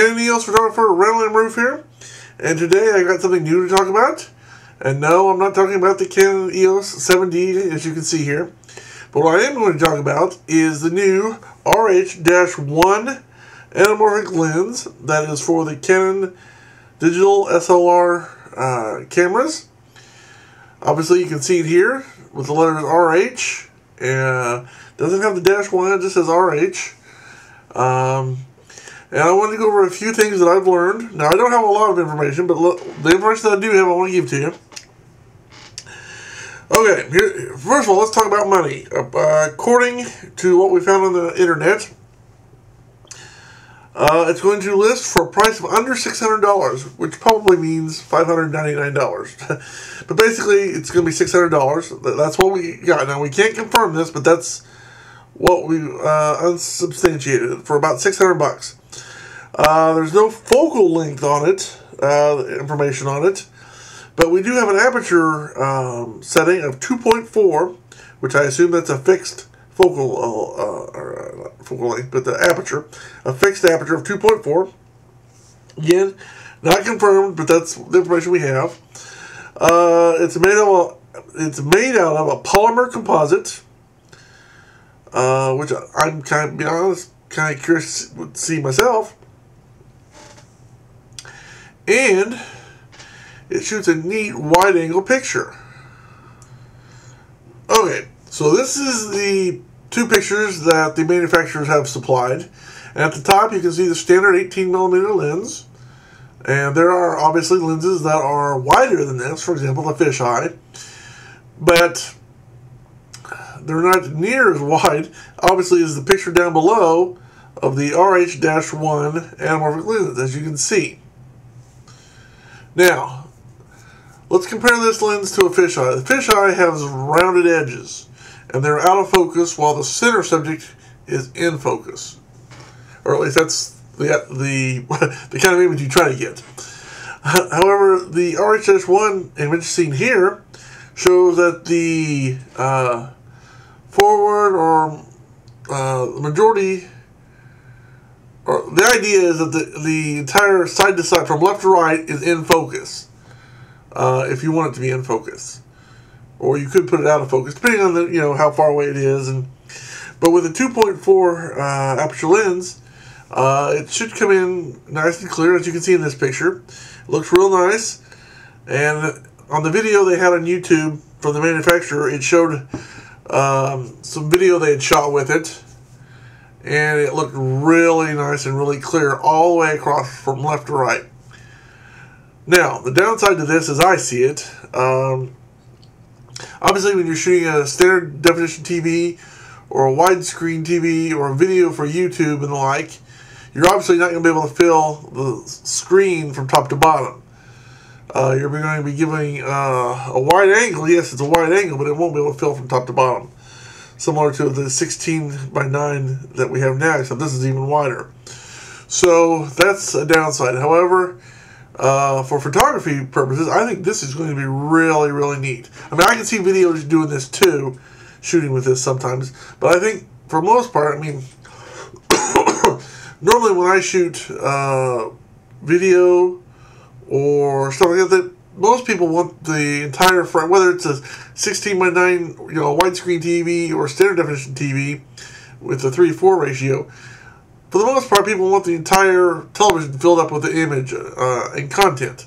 Canon EOS Photographer, Randall M here, and today I got something new to talk about. And no, I'm not talking about the Canon EOS 7D, as you can see here. But what I am going to talk about is the new RH-1 Anamorphic lens that is for the Canon digital SLR cameras. Obviously, you can see it here with the letters RH. Doesn't have the -1, it just says RH. And I wanted to go over a few things that I've learned. Now, I don't have a lot of information, but the information that I do have, I want to give to you. Okay, first of all, let's talk about money. According to what we found on the internet, it's going to list for a price of under $600, which probably means $599. But basically, it's going to be $600. That's what we got. Now, we can't confirm this, but that's what we unsubstantiated for about $600. There's no focal length on it, information on it, but we do have an aperture setting of 2.4, which I assume that's a fixed focal focal length, but the aperture, a fixed aperture of 2.4. Again, not confirmed, but that's the information we have. It's made out of a polymer composite, which I'm kind of curious to see myself. And it shoots a neat wide-angle picture. Okay, so this is the two pictures that the manufacturers have supplied. And at the top, you can see the standard 18mm lens. And there are obviously lenses that are wider than this, for example, the fisheye. But they're not near as wide, obviously, as the picture down below of the RH-1 anamorphic lens, as you can see. Now, let's compare this lens to a fisheye. The fisheye has rounded edges, and they're out of focus while the center subject is in focus. Or at least that's the kind of image you try to get. However, the RH-1 image seen here shows that the forward or the majority, or the idea is that the entire side to side, from left to right, is in focus. If you want it to be in focus, or you could put it out of focus, depending on the how far away it is. But with a 2.4 aperture lens, it should come in nice and clear, as you can see in this picture. It looks real nice. And on the video they had on YouTube from the manufacturer, it showed some video they had shot with it, and it looked really nice and really clear all the way across from left to right. Now, the downside to this, as I see it, obviously when you're shooting a standard definition TV or a widescreen TV or a video for YouTube and the like, you're obviously not going to be able to fill the screen from top to bottom. You're going to be giving a wide angle. Yes, it's a wide angle, but it won't be able to fill from top to bottom. Similar to the 16:9 that we have now, except this is even wider. So that's a downside. However, for photography purposes, I think this is going to be really, really neat. I mean, I can see videos doing this too, shooting with this sometimes. But I think, for the most part, I mean, normally when I shoot video or stuff like that, most people want the entire front, whether it's a 16:9, widescreen TV or standard definition TV with a 3:4 ratio. For the most part, people want the entire television filled up with the image and content.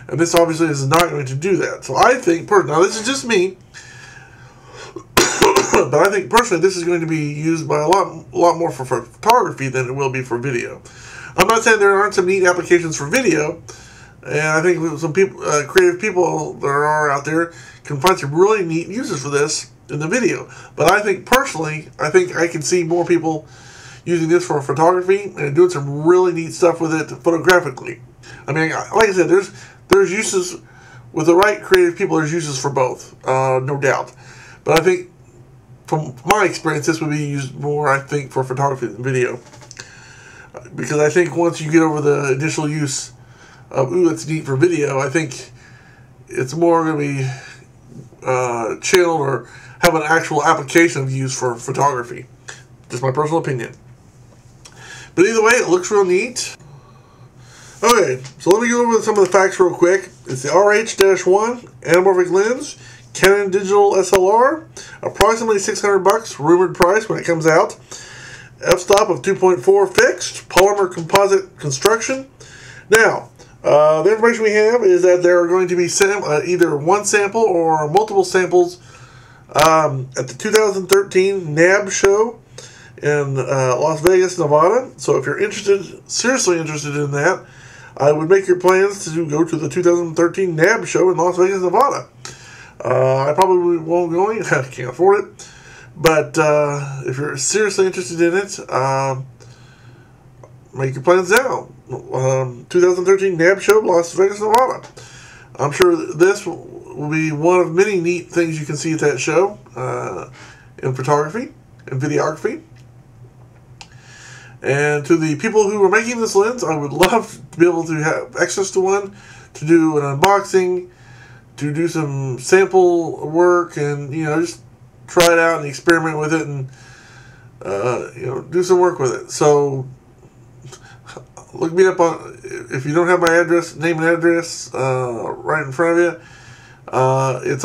And this obviously is not going to do that. So I think, now this is just me, but I think personally this is going to be used by a lot more for photography than it will be for video. I'm not saying there aren't some neat applications for video, and I think some people, creative people that are out there, can find some really neat uses for this in the video. But I think personally, I can see more people using this for photography and doing some really neat stuff with it photographically. I mean, like I said, there's uses with the right creative people. There's uses for both, no doubt. But I think, from my experience, this would be used more, I think, for photography than video, because I think once you get over the initial use of it's neat for video, I think it's more going to be channeled or have an actual application of use for photography. Just my personal opinion. But either way, it looks real neat. Okay, so let me go over some of the facts real quick. It's the RH-1 anamorphic lens, Canon digital SLR, approximately $600, rumored price when it comes out. F-stop of 2.4 fixed, polymer composite construction. Now, the information we have is that there are going to be either one sample or multiple samples at the 2013 NAB show in Las Vegas, Nevada. So if you're seriously interested in that, I would make your plans to go to the 2013 NAB show in Las Vegas, Nevada. I probably won't go. I can't afford it. But if you're seriously interested in it, make your plans now. 2013 NAB show, Las Vegas, Nevada. I'm sure this will be one of many neat things you can see at that show in photography and videography. And to the people who are making this lens, I would love to be able to have access to one, to do an unboxing, to do some sample work, and just try it out and experiment with it, and do some work with it. So look me up on, if you don't have my address, name and address right in front of you.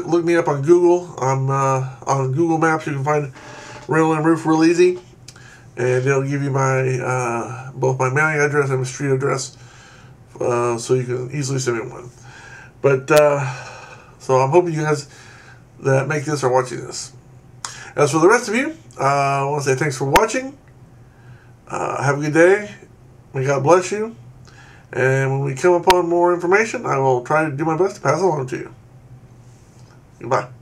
Look me up on Google. I'm on Google Maps. You can find Randall M real easy, and it'll give you my both my mailing address and my street address, so you can easily send me one. But so I'm hoping you guys that make this are watching this. As for the rest of you, I want to say thanks for watching. Have a good day. May God bless you. And when we come upon more information, I will try to do my best to pass it along to you. Goodbye.